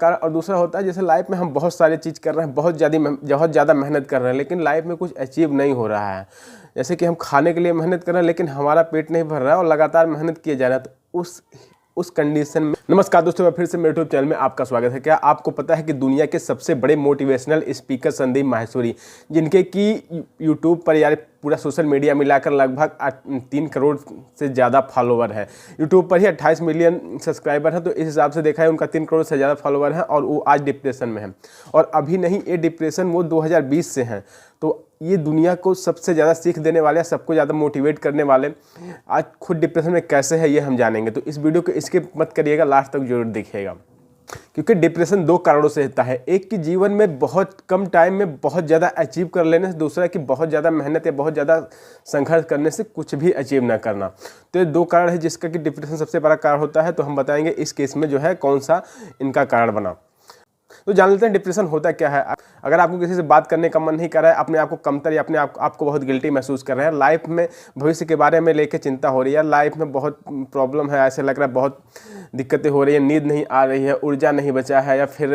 कारण और दूसरा होता है जैसे लाइफ में हम बहुत सारी चीज़ कर रहे हैं, बहुत ज़्यादा मेहनत कर रहे हैं, लेकिन लाइफ में कुछ अचीव नहीं हो रहा है। जैसे कि हम खाने के लिए मेहनत कर रहे हैं लेकिन हमारा पेट नहीं भर रहा है और लगातार मेहनत किए जा रहा है, तो उस कंडीशन में। नमस्कार दोस्तों, मैं फिर से मेरे यूट्यूब चैनल में आपका स्वागत है। क्या आपको पता है कि दुनिया के सबसे बड़े मोटिवेशनल स्पीकर संदीप माहेश्वरी, जिनके कि यूट्यूब पर यार पूरा सोशल मीडिया मिलाकर लगभग 3 करोड़ से ज़्यादा फॉलोवर है। यूट्यूब पर ही 28 मिलियन सब्सक्राइबर हैं, तो इस हिसाब से देखा है उनका 3 करोड़ से ज़्यादा फॉलोवर है और वो आज डिप्रेशन में है। और अभी नहीं, ये डिप्रेशन वो 2020 से हैं। तो ये दुनिया को सबसे ज़्यादा सीख देने वाले, सबको ज़्यादा मोटिवेट करने वाले आज खुद डिप्रेशन में कैसे है ये हम जानेंगे। तो इस वीडियो को स्किप मत करिएगा, लास्ट तक जरूर देखिएगा, क्योंकि डिप्रेशन 2 कारणों से होता है। एक कि जीवन में बहुत कम टाइम में बहुत ज़्यादा अचीव कर लेने से, दूसरा कि बहुत ज़्यादा मेहनत या बहुत ज़्यादा संघर्ष करने से कुछ भी अचीव ना करना। तो ये 2 कारण है जिसका कि डिप्रेशन सबसे बड़ा कारण होता है। तो हम बताएंगे इस केस में जो है कौन सा इनका कारण बना। तो जान लेते हैं डिप्रेशन होता क्या है। अगर आपको किसी से बात करने का मन नहीं कर रहा है, अपने आप को कमतर या अपने आपको बहुत गिल्टी महसूस कर रहे हैं, लाइफ में भविष्य के बारे में लेके चिंता हो रही है, लाइफ में बहुत प्रॉब्लम है, ऐसे लग रहा है बहुत दिक्कतें हो रही है, नींद नहीं आ रही है, ऊर्जा नहीं बचा है, या फिर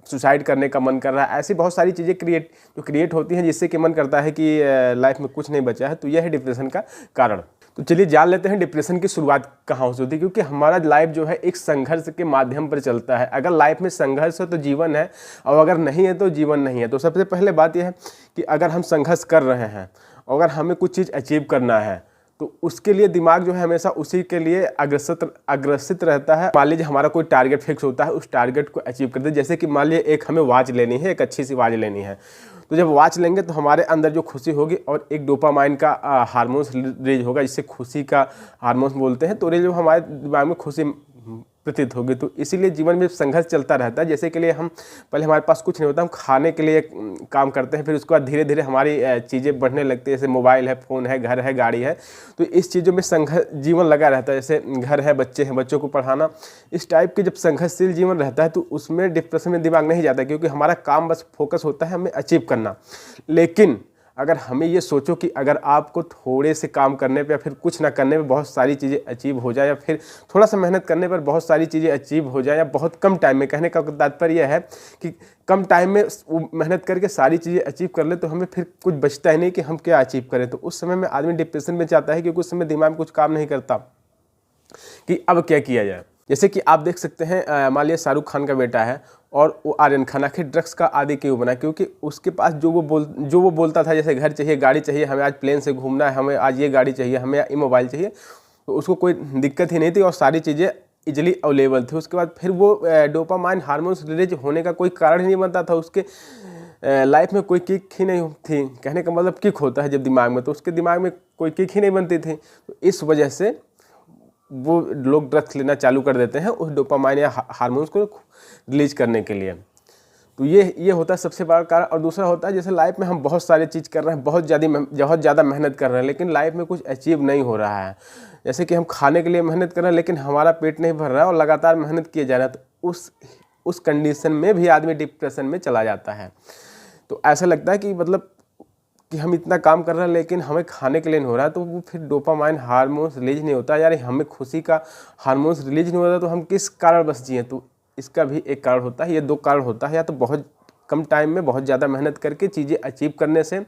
सुसाइड करने का मन कर रहा है, ऐसी बहुत सारी चीज़ें क्रिएट होती हैं जिससे कि मन करता है कि लाइफ में कुछ नहीं बचा है, तो यह है डिप्रेशन का कारण। तो चलिए जान लेते हैं डिप्रेशन की शुरुआत कहाँ से होती है, क्योंकि हमारा लाइफ जो है एक संघर्ष के माध्यम पर चलता है। अगर लाइफ में संघर्ष है तो जीवन है, और अगर नहीं है तो जीवन नहीं है। तो सबसे पहले बात यह है कि अगर हम संघर्ष कर रहे हैं, अगर हमें कुछ चीज़ अचीव करना है, तो उसके लिए दिमाग जो है हमेशा उसी के लिए अग्रसित रहता है। मान लीजिए हमारा कोई टारगेट फिक्स होता है, उस टारगेट को अचीव करते हैं। जैसे कि मान लीजिए एक हमें वॉच लेनी है, एक अच्छी सी वॉच लेनी है, तो जब वॉच लेंगे तो हमारे अंदर जो खुशी होगी और एक डोपामाइन का हार्मोन्स रिलीज होगा, जिससे खुशी का हार्मोन्स बोलते हैं, तो जो हमारे दिमाग में खुशी प्रतीत होगी। तो इसीलिए जीवन में संघर्ष चलता रहता है। जैसे के लिए हम पहले हमारे पास कुछ नहीं होता, हम खाने के लिए काम करते हैं, फिर उसके बाद धीरे धीरे हमारी चीज़ें बढ़ने लगती है, जैसे मोबाइल है, फ़ोन है, घर है, गाड़ी है। तो इस चीज़ों में संघर्ष जीवन लगा रहता है। जैसे घर है, बच्चे हैं, बच्चों को पढ़ाना, इस टाइप के जब संघर्षशील जीवन रहता है तो उसमें डिप्रेशन में दिमाग नहीं जाता, क्योंकि हमारा काम बस फोकस होता है हमें अचीव करना। लेकिन अगर हमें ये सोचो कि अगर आपको थोड़े से काम करने पे या फिर कुछ ना करने पे बहुत सारी चीज़ें अचीव हो जाए, या फिर थोड़ा सा मेहनत करने पर बहुत सारी चीज़ें अचीव हो जाए, या बहुत कम टाइम में, कहने का तात्पर्य यह है कि कम टाइम में मेहनत करके सारी चीज़ें अचीव कर ले, तो हमें फिर कुछ बचता ही नहीं कि हम क्या अचीव करें। तो उस समय में आदमी डिप्रेशन में जाता है, क्योंकि उस समय दिमाग में कुछ काम नहीं करता कि अब क्या किया जाए। जैसे कि आप देख सकते हैं, मान लीजिए शाहरुख खान का बेटा है और वो आर्यन खान, आखिर ड्रग्स का आदी क्यों बना? क्योंकि उसके पास जो वो बोलता था, जैसे घर चाहिए, गाड़ी चाहिए, हमें आज प्लेन से घूमना है, हमें आज ये गाड़ी चाहिए, हमें ये मोबाइल चाहिए, तो उसको कोई दिक्कत ही नहीं थी और सारी चीज़ें इजीली अवेलेबल थी। उसके बाद फिर वो डोपामाइन हार्मोन्स रिलीज होने का कोई कारण ही नहीं बनता था, उसके लाइफ में कोई किक ही नहीं थी। कहने का मतलब किक होता है जब दिमाग में, तो उसके दिमाग में कोई किक ही नहीं बनती थी। तो इस वजह से वो लोग ड्रग्स लेना चालू कर देते हैं उस डोपामाइन या हार्मोन्स को रिलीज करने के लिए। तो ये होता है सबसे बड़ा कारण। और दूसरा होता है जैसे लाइफ में हम बहुत सारी चीज़ कर रहे हैं, बहुत ज़्यादा मेहनत कर रहे हैं, लेकिन लाइफ में कुछ अचीव नहीं हो रहा है। जैसे कि हम खाने के लिए मेहनत कर रहे हैं लेकिन हमारा पेट नहीं भर रहा है और लगातार मेहनत किए जा रहा है, तो उस कंडीशन में भी आदमी डिप्रेशन में चला जाता है। तो ऐसा लगता है कि मतलब कि हम इतना काम कर रहे हैं लेकिन हमें खाने के लिए नहीं हो रहा है, तो वो फिर डोपामाइन हार्मोन्स रिलीज नहीं होता। यार हमें खुशी का हार्मोन्स रिलीज नहीं होता, तो हम किस कारण बस जिए? तो इसका भी एक कारण होता है, ये 2 कारण होता है। या तो बहुत कम टाइम में बहुत ज़्यादा मेहनत करके चीज़ें अचीव करने से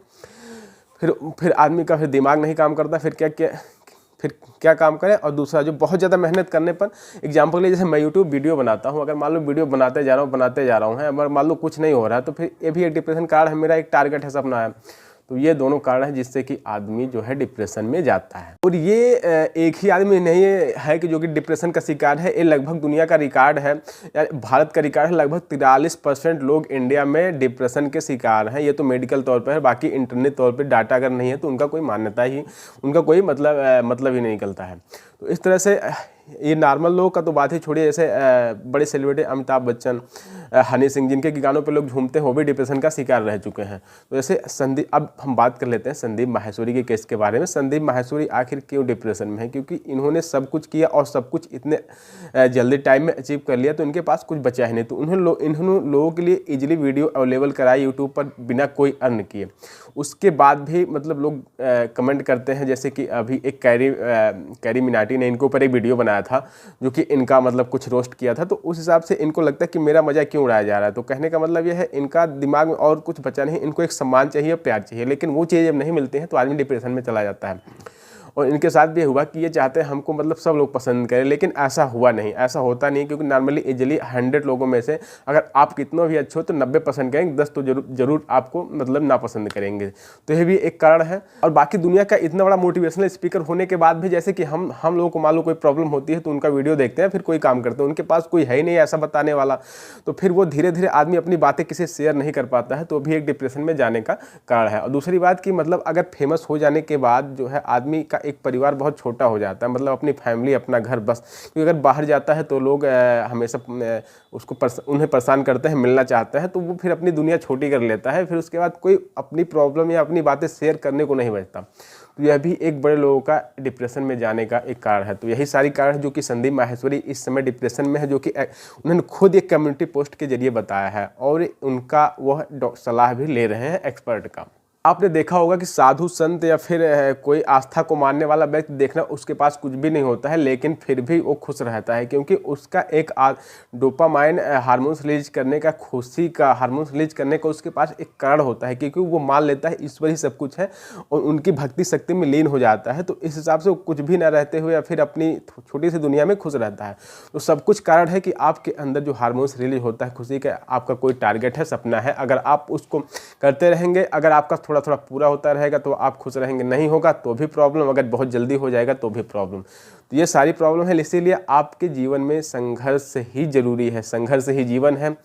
फिर आदमी का फिर दिमाग नहीं काम करता, फिर क्या काम करें। और दूसरा जो बहुत ज़्यादा मेहनत करने पर, एग्जाम्पल लिए जैसे मैं यूट्यूब वीडियो बनाता हूँ, अगर मान लो वीडियो बनाते जा रहा हूँ है, अगर मान लो कुछ नहीं हो रहा है, तो फिर ये भी एक डिप्रेशन कारण है। मेरा एक टारगेट है, सपना है। तो ये दोनों कारण है जिससे कि आदमी जो है डिप्रेशन में जाता है। और ये एक ही आदमी नहीं है कि जो कि डिप्रेशन का शिकार है, ये लगभग दुनिया का रिकॉर्ड है, भारत का रिकॉर्ड है। लगभग 43% लोग इंडिया में डिप्रेशन के शिकार हैं। ये तो मेडिकल तौर पर है, बाकी इंटरनेट तौर पर डाटा अगर नहीं है तो उनका कोई मान्यता ही, उनका कोई मतलब ही नहीं निकलता है। तो इस तरह से ये नॉर्मल लोगों का तो बात ही छोड़िए, जैसे बड़े सेलिब्रिटी अमिताभ बच्चन, हनी सिंह, जिनके गानों पे लोग झूमते हैं, वो भी डिप्रेशन का शिकार रह चुके हैं। तो जैसे अब हम बात कर लेते हैं संदीप माहेश्वरी के केस के बारे में। संदीप माहेश्वरी आखिर क्यों डिप्रेशन में है? क्योंकि इन्होंने सब कुछ किया और सब कुछ इतने जल्दी टाइम में अचीव कर लिया, तो इनके पास कुछ बचा ही नहीं। तो इन्होंने लोगों के लिए ईजिली वीडियो अवेलेबल कराई यूट्यूब पर बिना कोई अर्न किए। उसके बाद भी मतलब लोग कमेंट करते हैं, जैसे कि अभी एक कैरी मिनाटी ने इनके ऊपर एक वीडियो बनाया था, जो कि इनका मतलब कुछ रोस्ट किया था। तो उस हिसाब से इनको लगता है कि मेरा मजा क्यों क्यों उड़ाया जा रहा है। तो कहने का मतलब ये है, इनका दिमाग में और कुछ बचा नहीं, इनको एक सम्मान चाहिए, प्यार चाहिए, लेकिन वो चीज़ जब नहीं मिलती हैं तो आदमी डिप्रेशन में चला जाता है। और इनके साथ भी हुआ कि ये चाहते हैं हमको मतलब सब लोग पसंद करें, लेकिन ऐसा हुआ नहीं, ऐसा होता नहीं, क्योंकि नॉर्मली इजीली 100 लोगों में से अगर आप कितना भी अच्छे हो तो 90 पसंद करेंगे, 10 तो जरूर आपको मतलब नापसंद करेंगे। तो ये भी एक कारण है। और बाकी दुनिया का इतना बड़ा मोटिवेशनल स्पीकर होने के बाद भी, जैसे कि हम लोगों को मान लो कोई प्रॉब्लम होती है तो उनका वीडियो देखते हैं, फिर कोई काम करते हैं, उनके पास कोई है ही नहीं ऐसा बताने वाला, तो फिर वो धीरे धीरे आदमी अपनी बातें किसी शेयर नहीं कर पाता है, तो भी एक डिप्रेशन में जाने का कारण है। और दूसरी बात कि मतलब अगर फेमस हो जाने के बाद जो है आदमी का एक परिवार बहुत छोटा हो जाता है, मतलब अपनी फैमिली, अपना घर बस, क्योंकि अगर बाहर जाता है तो लोग हमेशा उसको उन्हें परेशान करते हैं, मिलना चाहते हैं, तो वो फिर अपनी दुनिया छोटी कर लेता है, फिर उसके बाद कोई अपनी प्रॉब्लम या अपनी बातें शेयर करने को नहीं बचता। तो यह भी एक बड़े लोगों का डिप्रेशन में जाने का एक कारण है। तो यही सारी कारण है जो कि संदीप माहेश्वरी इस समय डिप्रेशन में है, जो कि उन्होंने खुद एक कम्युनिटी पोस्ट के जरिए बताया है, और उनका वह सलाह भी ले रहे हैं एक्सपर्ट का। आपने देखा होगा कि साधु संत या फिर कोई आस्था को मानने वाला व्यक्ति देखना उसके पास कुछ भी नहीं होता है, लेकिन फिर भी वो खुश रहता है, क्योंकि उसका एक डोपामाइन हार्मोन्स रिलीज करने का, खुशी का हार्मोन्स रिलीज करने का उसके पास एक कारण होता है, क्योंकि वो मान लेता है ईश्वर ही सब कुछ है और उनकी भक्ति शक्ति में लीन हो जाता है। तो इस हिसाब से वो कुछ भी ना रहते हुए या फिर अपनी छोटी सी दुनिया में खुश रहता है। तो सब कुछ कारण है कि आपके अंदर जो हार्मोन्स रिलीज होता है खुशी का, आपका कोई टारगेट है, सपना है, अगर आप उसको करते रहेंगे, अगर आपका थोड़ा थोड़ा पूरा होता रहेगा तो आप खुश रहेंगे, नहीं होगा तो भी प्रॉब्लम, अगर बहुत जल्दी हो जाएगा तो भी प्रॉब्लम। तो ये सारी प्रॉब्लम है, इसीलिए आपके जीवन में संघर्ष ही जरूरी है, संघर्ष ही जीवन है।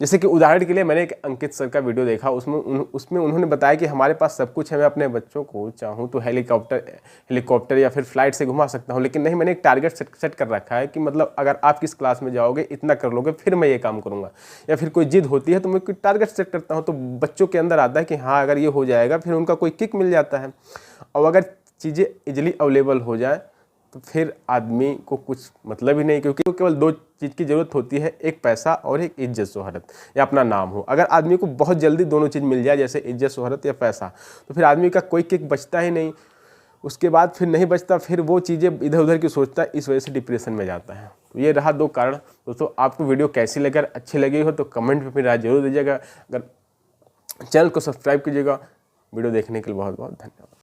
जैसे कि उदाहरण के लिए मैंने एक अंकित सर का वीडियो देखा, उसमें उन्होंने बताया कि हमारे पास सब कुछ है, मैं अपने बच्चों को चाहूँ तो हेलीकॉप्टर या फिर फ्लाइट से घुमा सकता हूँ, लेकिन नहीं, मैंने एक टारगेट सेट कर रखा है कि मतलब अगर आप किस क्लास में जाओगे, इतना कर लोगे, फिर मैं ये काम करूँगा। या फिर कोई जिद होती है तो मैं कोई टारगेट सेट करता हूँ, तो बच्चों के अंदर आता है कि हाँ अगर ये हो जाएगा, फिर उनका कोई किक मिल जाता है। और अगर चीज़ें इजीली अवेलेबल हो जाए तो फिर आदमी को कुछ मतलब ही नहीं, क्योंकि तो केवल 2 चीज़ की ज़रूरत होती है, एक पैसा और एक इज्जत शोहरत या अपना नाम हो। अगर आदमी को बहुत जल्दी दोनों चीज़ मिल जाए, जैसे इज्जत शोहरत या पैसा, तो फिर आदमी का कोई किक बचता ही नहीं, उसके बाद फिर नहीं बचता, फिर वो चीज़ें इधर उधर की सोचता है, इस वजह से डिप्रेशन में जाता है। तो ये रहा 2 कारण। दोस्तों आपको वीडियो कैसी लगी, अच्छी लगी हो तो कमेंट में अपनी राय जरूर दीजिएगा, अगर चैनल को सब्सक्राइब कीजिएगा। वीडियो देखने के लिए बहुत बहुत धन्यवाद।